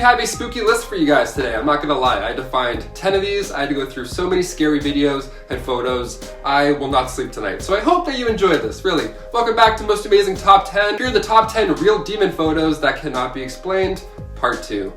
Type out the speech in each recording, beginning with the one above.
we have a spooky list for you guys today. I'm not gonna lie, I had to find 10 of these. I had to go through so many scary videos and photos. I will not sleep tonight. So I hope that you enjoyed this, really. Welcome back to Most Amazing Top 10. Here are the top 10 real demon photos that cannot be explained, part 2.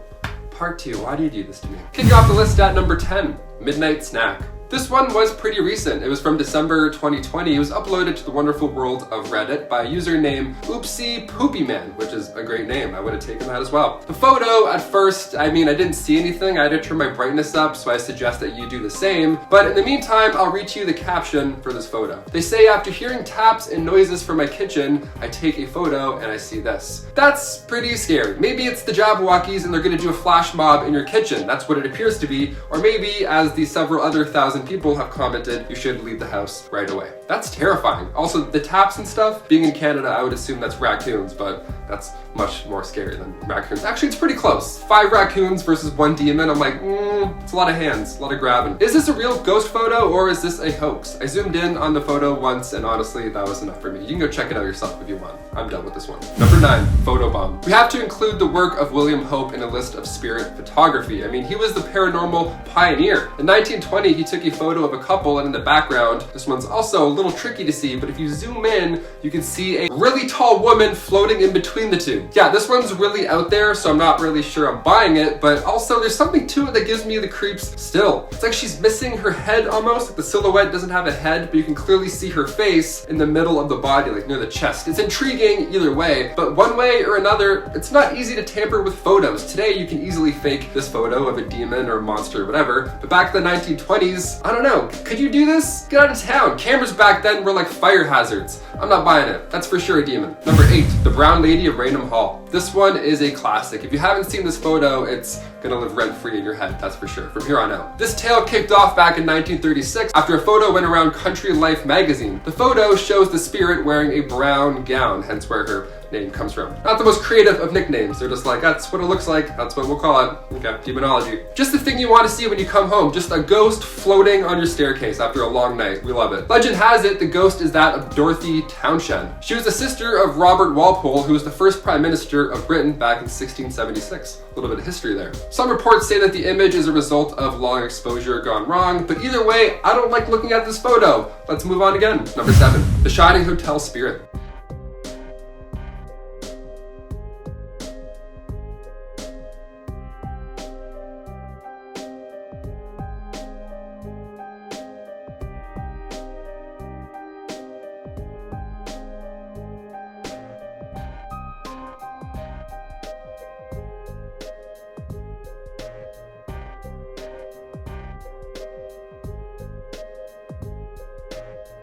Part 2, why do you do this to me? Kicking off the list at number 10, Midnight Snack. This one was pretty recent. It was from December 2020. It was uploaded to the wonderful world of Reddit by a user named Oopsie Poopy Man, which is a great name. I would have taken that as well. The photo, at first, I didn't see anything. I had to turn my brightness up, so I suggest that you do the same. But in the meantime, I'll read to you the caption for this photo. They say, after hearing taps and noises from my kitchen, I take a photo and I see this. That's pretty scary. Maybe it's the Jabberwockies and they're gonna do a flash mob in your kitchen. That's what it appears to be. Or maybe, as the several other thousand people have commented, you should leave the house right away. That's terrifying. Also, the taps and stuff, being in Canada, I would assume that's raccoons, but that's much more scary than raccoons. Actually, it's pretty close. 5 raccoons versus 1 demon. I'm like, it's a lot of hands, a lot of grabbing. Is this a real ghost photo or is this a hoax? I zoomed in on the photo once and honestly, that was enough for me. You can go check it out yourself if you want. I'm done with this one. Number 9, photobomb. We have to include the work of William Hope in a list of spirit photography. He was the paranormal pioneer. In 1920, he took a photo of a couple and in the background, this one's also a little tricky to see, but if you zoom in, you can see a really tall woman floating in between the two. Yeah, this one's really out there, so I'm not really sure I'm buying it, but also there's something to it that gives me the creeps still. It's like she's missing her head almost, like the silhouette doesn't have a head, but you can clearly see her face in the middle of the body, like near the chest. It's intriguing either way, but one way or another, it's not easy to tamper with photos. Today, you can easily fake this photo of a demon or monster or whatever, but back in the 1920s, I don't know, could you do this? Get out of town. Cameras back then were like fire hazards. I'm not buying it. That's for sure a demon. Number 8, the Brown Lady of RAYNHAM Hall. This one is a classic. If you haven't seen this photo, it's gonna live rent-free in your head, that's for sure, from here on out. This tale kicked off back in 1936 after a photo went around Country Life magazine. The photo shows the spirit wearing a brown gown, hence where her name comes from. Not the most creative of nicknames. They're just like, that's what it looks like. That's what we'll call it. Okay, demonology. Just the thing you want to see when you come home. Just a ghost floating on your staircase after a long night. We love it. Legend has it the ghost is that of Dorothy Townshend. She was the sister of Robert Walpole, who was the first Prime Minister of Britain back in 1676. A little bit of history there. Some reports say that the image is a result of long exposure gone wrong, but either way, I don't like looking at this photo. Let's move on again. Number 7, the Shining Hotel Spirit.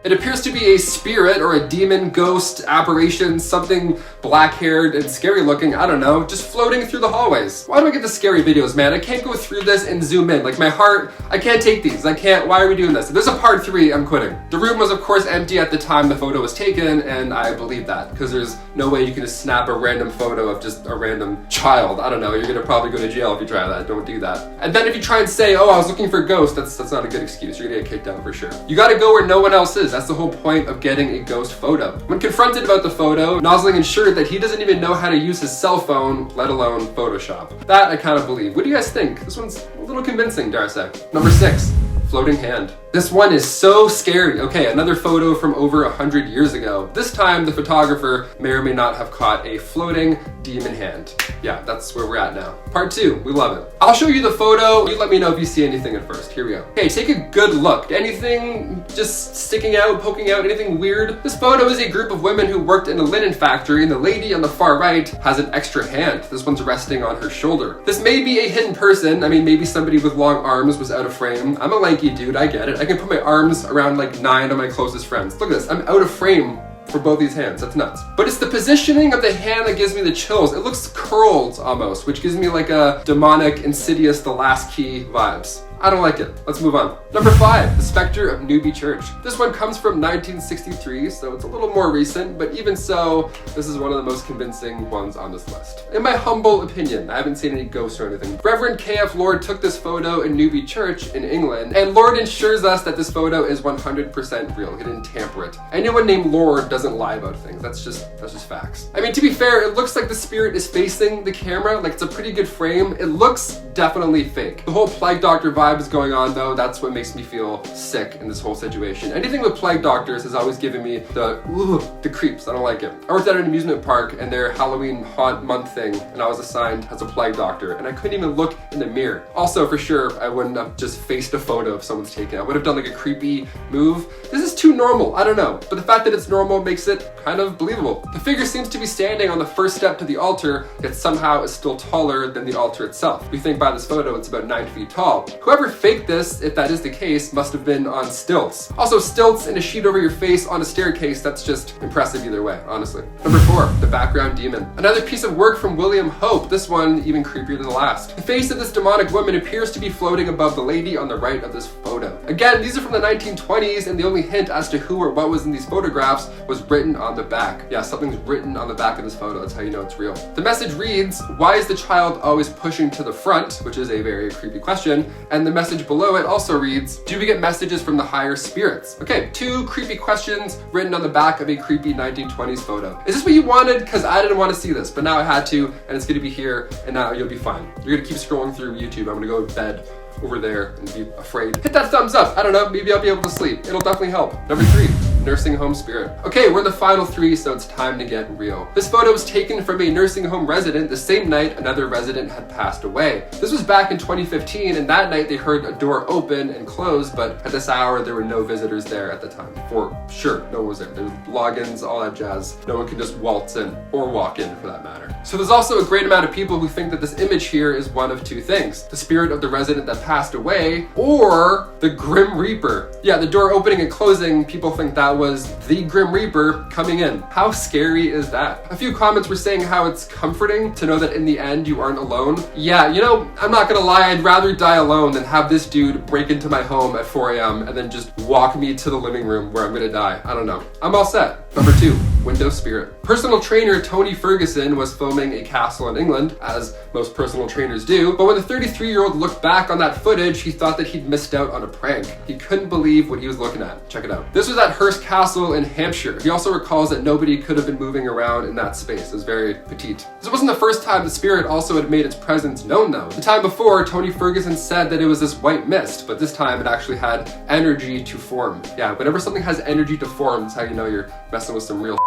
It appears to be a spirit or a demon, ghost, apparition, something black-haired and scary looking, I don't know, just floating through the hallways. Why do I get the scary videos, man? I can't go through this and zoom in. Like my heart, I can't take these. I can't, why are we doing this? If there's a part 3, I'm quitting. The room was of course empty at the time the photo was taken, and I believe that, because there's no way you can just snap a random photo of just a random child. I don't know, you're gonna probably go to jail if you try that. Don't do that. And then if you try and say, oh, I was looking for a ghost, that's not a good excuse. You're gonna get kicked out for sure. You gotta go where no one else is. That's the whole point of getting a ghost photo. When confronted about the photo, Nosling ensured that he doesn't even know how to use his cell phone, let alone Photoshop. That I kind of believe. What do you guys think? This one's a little convincing, dare I say. Number 6, floating hand. This one is so scary. Okay, another photo from over 100 years ago. This time, the photographer may or may not have caught a floating demon hand. Yeah, that's where we're at now. Part 2, we love it. I'll show you the photo. You let me know if you see anything at first. Here we go. Okay, take a good look. Anything just sticking out, poking out, anything weird? This photo is a group of women who worked in a linen factory, and the lady on the far right has an extra hand. This one's resting on her shoulder. This may be a hidden person. Maybe somebody with long arms was out of frame. I'm a lanky dude, I get it. I can put my arms around like 9 of my closest friends. Look at this, I'm out of frame for both these hands. That's nuts. But it's the positioning of the hand that gives me the chills. It looks curled almost, which gives me like a demonic, Insidious, The Last Key vibes. I don't like it. Let's move on. Number 5, the Spectre of Newby Church. This one comes from 1963, so it's a little more recent, but even so, this is one of the most convincing ones on this list. In my humble opinion, I haven't seen any ghosts or anything. Reverend K.F. Lord took this photo in Newby Church in England, and Lord ensures us that this photo is 100% real. He didn't tamper it. Anyone named Lord doesn't lie about things. That's just facts. I mean, to be fair, it looks like the spirit is facing the camera, like it's a pretty good frame. It looks definitely fake. The whole plague doctor vibe is going on though. That's what makes me feel sick in this whole situation. Anything with plague doctors has always given me the creeps. I don't like it. I worked at an amusement park and their Halloween haunt month thing, and I was assigned as a plague doctor, and I couldn't even look in the mirror. Also, for sure, I wouldn't have just faced a photo of someone's taken. I would have done like a creepy move. This is too normal. I don't know. But the fact that it's normal makes it kind of believable. The figure seems to be standing on the first step to the altar, yet somehow is still taller than the altar itself. We think by this photo it's about 9 feet tall. Whoever faked this, if that is the case, must have been on stilts. Also, stilts and a sheet over your face on a staircase, that's just impressive either way, honestly. Number 4, the background demon. Another piece of work from William Hope, this one even creepier than the last. The face of this demonic woman appears to be floating above the lady on the right of this photo. Again, these are from the 1920s, and the only hint as to who or what was in these photographs was written on the back. Yeah, something's written on the back of this photo, that's how you know it's real. The message reads, "Why is the child always pushing to the front?" which is a very creepy question. And the message below it also reads, "Do we get messages from the higher spirits?" Okay, 2 creepy questions written on the back of a creepy 1920s photo. Is this what you wanted? Because I didn't want to see this, but now I had to, and it's gonna be here, and now you'll be fine. You're gonna keep scrolling through YouTube. I'm gonna go to bed over there and be afraid. Hit that thumbs up. I don't know, maybe I'll be able to sleep. It'll definitely help. Number 3, nursing home spirit. Okay, we're in the final 3, so it's time to get real. This photo was taken from a nursing home resident the same night another resident had passed away. This was back in 2015, and that night they heard a door open and close, but at this hour there were no visitors there at the time. For sure, no one was there. There were logins, all that jazz. No one could just waltz in, or walk in for that matter. So there's also a great amount of people who think that this image here is one of 2 things. The spirit of the resident that passed away, or the Grim Reaper. Yeah, the door opening and closing, people think that was the Grim Reaper coming in. How scary is that? A few comments were saying how it's comforting to know that in the end you aren't alone. Yeah, you know, I'm not gonna lie, I'd rather die alone than have this dude break into my home at 4 a.m. and then just walk me to the living room where I'm gonna die. I don't know. I'm all set. Number 2, window spirit. Personal trainer Tony Ferguson was filming a castle in England, as most personal trainers do, but when the 33-year-old looked back on that footage, he thought that he'd missed out on a prank. He couldn't believe what he was looking at. Check it out. This was at Hurst Castle in Hampshire. He also recalls that nobody could have been moving around in that space. It was very petite. This wasn't the first time the spirit also had made its presence known though. The time before, Tony Ferguson said that it was this white mist, but this time it actually had energy to form. Yeah, whenever something has energy to form, that's how you know you're messing with some real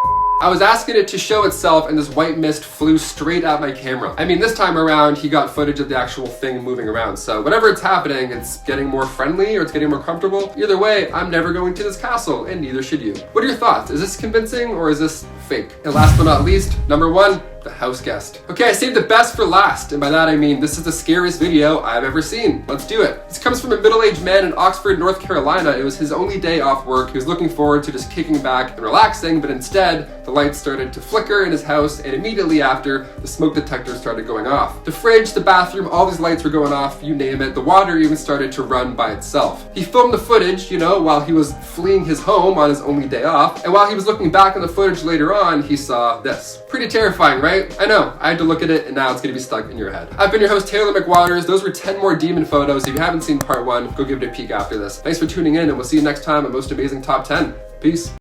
I was asking it to show itself, and this white mist flew straight at my camera. I mean, this time around, he got footage of the actual thing moving around. So whatever it's happening, it's getting more friendly or it's getting more comfortable. Either way, I'm never going to this castle, and neither should you. What are your thoughts? Is this convincing or is this fake? And last but not least, number 1, the house guest. Okay, I saved the best for last, and by that I mean this is the scariest video I've ever seen. Let's do it. This comes from a middle-aged man in Oxford, North Carolina. It was his only day off work. He was looking forward to just kicking back and relaxing, but instead, the lights started to flicker in his house, and immediately after, the smoke detector started going off. The fridge, the bathroom, all these lights were going off, you name it. The water even started to run by itself. He filmed the footage, you know, while he was fleeing his home on his only day off, and while he was looking back on the footage later on, he saw this. Pretty terrifying, right? I know, I had to look at it and now it's gonna be stuck in your head. I've been your host, Taylor McWaters. Those were 10 more demon photos. If you haven't seen part 1, go give it a peek after this. Thanks for tuning in, and we'll see you next time on Most Amazing Top 10. Peace.